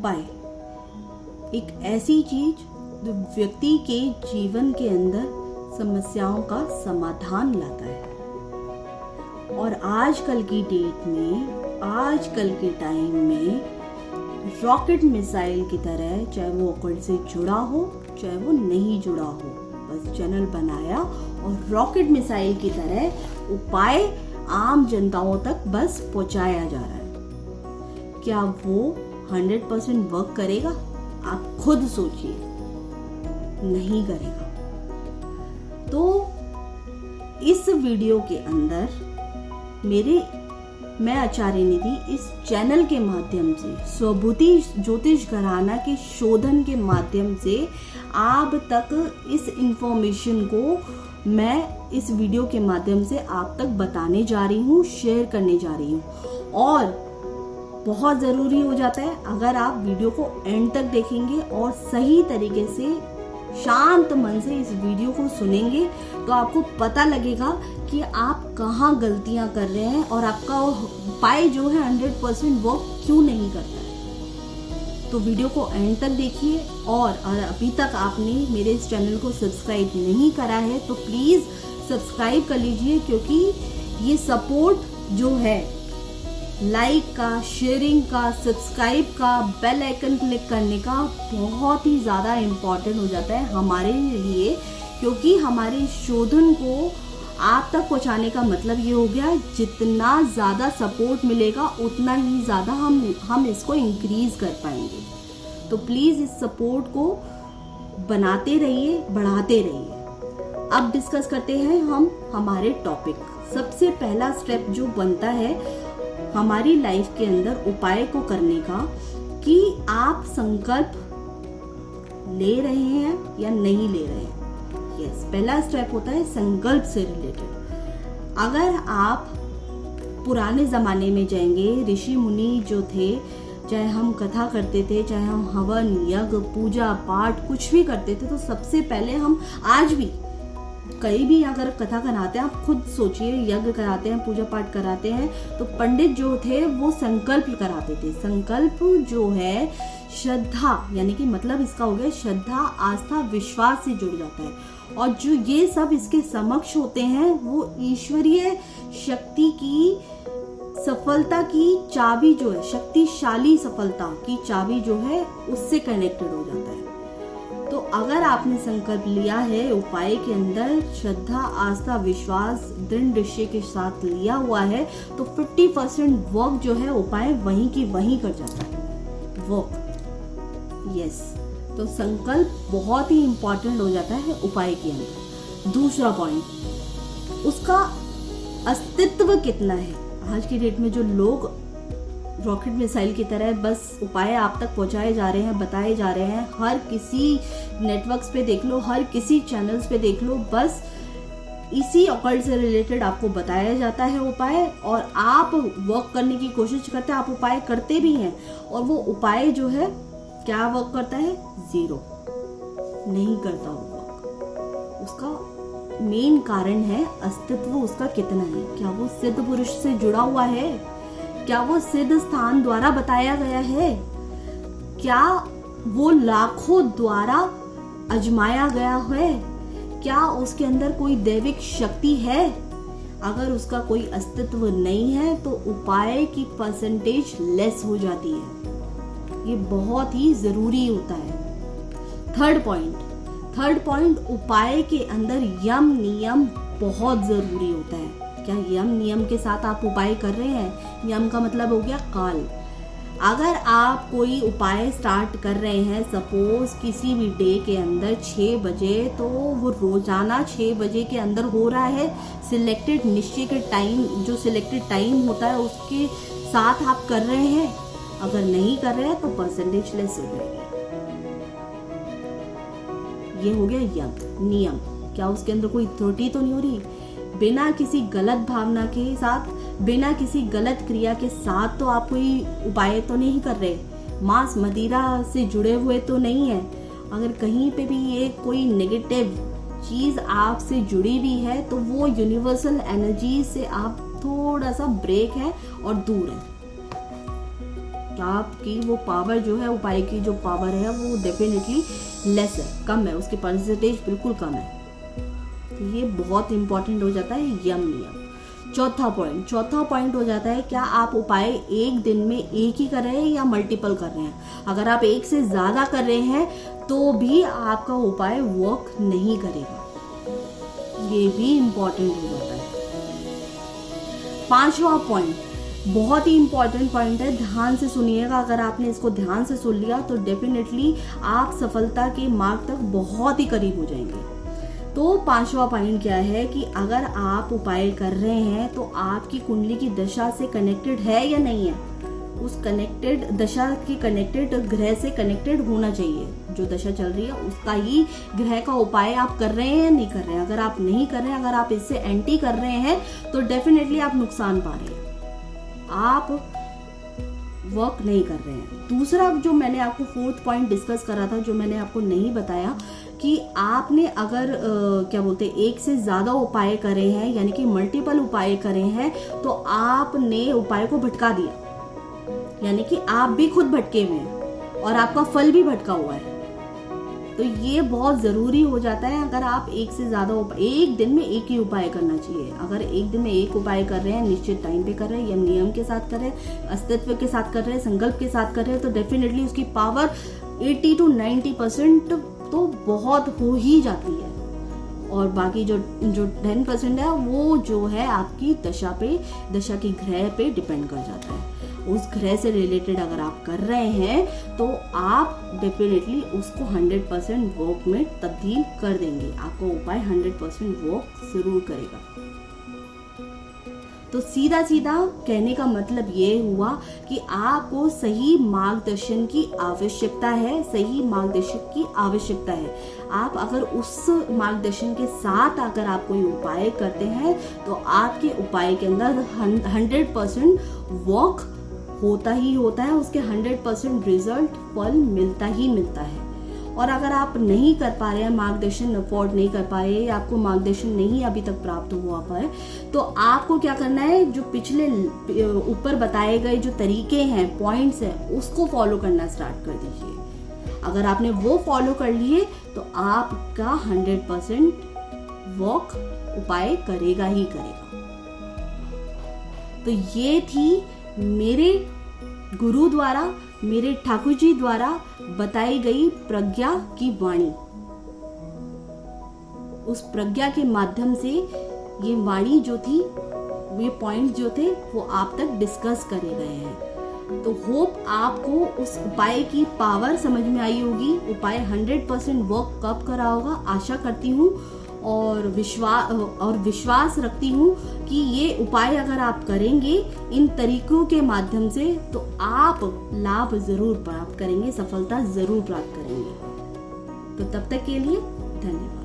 उपाय एक ऐसी चीज जो व्यक्ति के जीवन के अंदर समस्याओं का समाधान लाता है। और आजकल की डेट में, आजकल के टाइम में रॉकेट मिसाइल की तरह, चाहे वो ऑकल्ट से जुड़ा हो चाहे वो नहीं जुड़ा हो, बस चैनल बनाया और रॉकेट मिसाइल की तरह उपाय आम जनताओं तक बस पहुंचाया जा रहा है। क्या वो 100% वर्क करेगा? आप खुद सोचिए, नहीं करेगा। तो इस वीडियो के अंदर मैं आचार्य निधि इस चैनल के माध्यम से, स्वभूति ज्योतिष घराना के शोधन के माध्यम से आप तक इस इंफॉर्मेशन को मैं इस वीडियो के माध्यम से आप तक बताने जा रही हूँ, शेयर करने जा रही हूँ। और बहुत ज़रूरी हो जाता है अगर आप वीडियो को एंड तक देखेंगे और सही तरीके से शांत मन से इस वीडियो को सुनेंगे तो आपको पता लगेगा कि आप कहाँ गलतियां कर रहे हैं और आपका उपाय जो है 100% वर्क क्यों नहीं करता है। तो वीडियो को एंड तक देखिए। और अभी तक आपने मेरे इस चैनल को सब्सक्राइब नहीं करा है तो प्लीज़ सब्सक्राइब कर लीजिए, क्योंकि ये सपोर्ट जो है लाइक का, शेयरिंग का, सब्सक्राइब का, बेल आइकन क्लिक करने का बहुत ही ज़्यादा इम्पोर्टेंट हो जाता है हमारे लिए, क्योंकि हमारे शोधन को आप तक पहुंचाने का मतलब ये हो गया, जितना ज़्यादा सपोर्ट मिलेगा उतना ही ज़्यादा हम इसको इंक्रीज कर पाएंगे। तो प्लीज़ इस सपोर्ट को बनाते रहिए, बढ़ाते रहिए। अब डिस्कस करते हैं हम हमारे टॉपिक। सबसे पहला स्टेप जो बनता है हमारी लाइफ के अंदर उपाय को करने का, कि आप संकल्प ले रहे हैं या नहीं ले रहे हैं। यस, पहला स्टेप होता है संकल्प से रिलेटेड। अगर आप पुराने जमाने में जाएंगे, ऋषि मुनि जो थे, चाहे हम कथा करते थे, चाहे हम हवन, यज्ञ, पूजा पाठ कुछ भी करते थे, तो सबसे पहले हम आज भी कहीं भी अगर कथा कराते हैं, आप खुद सोचिए, यज्ञ कराते हैं, पूजा पाठ कराते हैं, तो पंडित जो थे वो संकल्प कराते थे। संकल्प जो है श्रद्धा, यानी कि मतलब इसका हो गया श्रद्धा, आस्था, विश्वास से जुड़ जाता है। और जो ये सब इसके समक्ष होते हैं वो ईश्वरीय शक्ति की सफलता की चाबी जो है, शक्तिशाली सफलता की चाबी जो है उससे कनेक्टेड हो जाता है। तो अगर आपने संकल्प लिया है, उपाय के अंदर श्रद्धा, आस्था, विश्वास, दृढ़ निश्चय के साथ लिया हुआ है, तो 50% वर्क जो है उपाय वहीं की वहीं कर जाता है। Work, yes. तो संकल्प बहुत ही इंपॉर्टेंट हो जाता है उपाय के अंदर। दूसरा पॉइंट, उसका अस्तित्व कितना है। आज की डेट में जो लोग रॉकेट मिसाइल की तरह बस उपाय आप तक पहुंचाए जा रहे हैं, बताए जा रहे हैं, हर किसी नेटवर्क्स पे देख लो, हर किसी चैनल्स पे देख लो, बस इसी ऑकल्ट से रिलेटेड आपको बताया जाता है उपाय, और आप वर्क करने की कोशिश करते हैं, आप उपाय करते भी हैं, और वो उपाय जो है क्या वर्क करता है? 0 नहीं करता वो वर्क। उसका मेन कारण है अस्तित्व उसका कितना है। क्या वो सिद्ध पुरुष से जुड़ा हुआ है? क्या वो सिद्ध स्थान द्वारा बताया गया है? क्या वो लाखों द्वारा अजमाया गया है? क्या उसके अंदर कोई दैविक शक्ति है? अगर उसका कोई अस्तित्व नहीं है तो उपाय की परसेंटेज लेस हो जाती है। ये बहुत ही जरूरी होता है। थर्ड पॉइंट, उपाय के अंदर यम नियम बहुत जरूरी होता है। क्या यम नियम के साथ आप उपाय कर रहे हैं? यम का मतलब हो गया काल। अगर आप कोई उपाय स्टार्ट कर रहे हैं, सपोज किसी भी डे के अंदर 6 बजे, तो वो रोजाना 6 बजे के अंदर हो रहा है। सिलेक्टेड निश्चय के टाइम, जो सिलेक्टेड टाइम होता है उसके साथ आप कर रहे हैं। अगर नहीं कर रहे हैं तो परसेंटेज लेस हो जाएगी। ये हो गया यम नियम। क्या उसके अंदर कोई त्रुटि तो नहीं हो रही? बिना किसी गलत भावना के साथ, बिना किसी गलत क्रिया के साथ तो आप कोई उपाय तो नहीं कर रहे, मांस मदिरा से जुड़े हुए तो नहीं है। अगर कहीं पे भी ये कोई नेगेटिव चीज आपसे जुड़ी हुई है तो वो यूनिवर्सल एनर्जी से आप थोड़ा सा ब्रेक है और दूर है। आपकी वो पावर जो है, उपाय की जो पावर है वो डेफिनेटली लेस है, कम है, उसकी परसेंटेज बिल्कुल कम है। तो ये बहुत इंपॉर्टेंट हो जाता है यम नियम। चौथा पॉइंट हो जाता है, क्या आप उपाय एक दिन में एक ही कर रहे हैं या मल्टीपल कर रहे हैं। अगर आप एक से ज्यादा कर रहे हैं तो भी आपका उपाय वर्क नहीं करेगा, ये भी इंपॉर्टेंट हो जाता है। पांचवा पॉइंट बहुत ही इंपॉर्टेंट पॉइंट है, ध्यान से सुनिएगा। अगर आपने इसको ध्यान से सुन लिया तो डेफिनेटली आप सफलता के मार्ग तक बहुत ही करीब हो जाएंगे। तो पांचवा पॉइंट क्या है कि अगर आप उपाय कर रहे हैं तो आपकी कुंडली की दशा से कनेक्टेड है या नहीं है, उस कनेक्टेड दशा की कनेक्टेड ग्रह से कनेक्टेड होना चाहिए। जो दशा चल रही है उसका ही ग्रह का उपाय आप कर रहे हैं या नहीं कर रहे हैं। अगर आप नहीं कर रहे हैं, अगर आप इससे एंटी कर रहे हैं तो डेफिनेटली आप नुकसान पा रहे हैं, आप वर्क नहीं कर रहे हैं। दूसरा जो मैंने आपको फोर्थ पॉइंट डिस्कस करा था, जो मैंने आपको नहीं बताया, कि आपने अगर क्या बोलते हैं एक से ज्यादा उपाय करे हैं, यानी कि मल्टीपल उपाय करे हैं, तो आपने उपाय को भटका दिया, यानी कि आप भी खुद भटके हुए हैं और आपका फल भी भटका हुआ है। तो ये बहुत जरूरी हो जाता है। अगर आप एक से ज्यादा एक दिन में एक ही उपाय करना चाहिए। अगर एक दिन में एक उपाय कर रहे हैं, निश्चित टाइम पे कर रहे हैं, यम नियम के साथ कर रहे हैं, अस्तित्व के साथ कर रहे हैं, संकल्प के साथ कर रहे हैं, तो डेफिनेटली उसकी पावर 80 to 90% तो बहुत हो ही जाती है। और बाकी जो 10% है वो जो है आपकी दशा की ग्रह पे डिपेंड कर जाता है। उस ग्रह से रिलेटेड अगर आप कर रहे हैं तो आप डेफिनेटली उसको 100% वर्क में तब्दील कर देंगे। आपका उपाय 100% वर्क जरूर करेगा। तो सीधा कहने का मतलब ये हुआ कि आपको सही मार्गदर्शन की आवश्यकता है, सही मार्गदर्शक की आवश्यकता है। आप अगर उस मार्गदर्शन के साथ अगर आप कोई उपाय करते हैं तो आपके उपाय के अंदर 100% वर्क होता ही होता है, उसके 100% रिजल्ट फल मिलता ही मिलता है। और अगर आप नहीं कर पा रहे हैं, मार्गदर्शन अफोर्ड नहीं कर पा रहे, आपको मार्गदर्शन नहीं अभी तक प्राप्त हुआ पाए, तो आपको क्या करना है, जो पिछले ऊपर बताए गए जो तरीके हैं, पॉइंट्स हैं, उसको फॉलो करना स्टार्ट कर दीजिए। अगर आपने वो फॉलो कर लिए तो आपका 100% वर्क उपाय करेगा ही करेगा। तो ये थी मेरे गुरु द्वारा, मेरे ठाकुर जी द्वारा बताई गई प्रज्ञा की वाणी। उस प्रज्ञा के माध्यम से ये वाणी जो थी, ये पॉइंट जो थे वो आप तक डिस्कस करे गए हैं। तो होप आपको उस उपाय की पावर समझ में आई होगी, उपाय 100% वर्क कब करा होगा, आशा करती हूँ और विश्वास रखती हूँ कि ये उपाय अगर आप करेंगे इन तरीकों के माध्यम से तो आप लाभ जरूर प्राप्त करेंगे, सफलता जरूर प्राप्त करेंगे। तो तब तक के लिए धन्यवाद।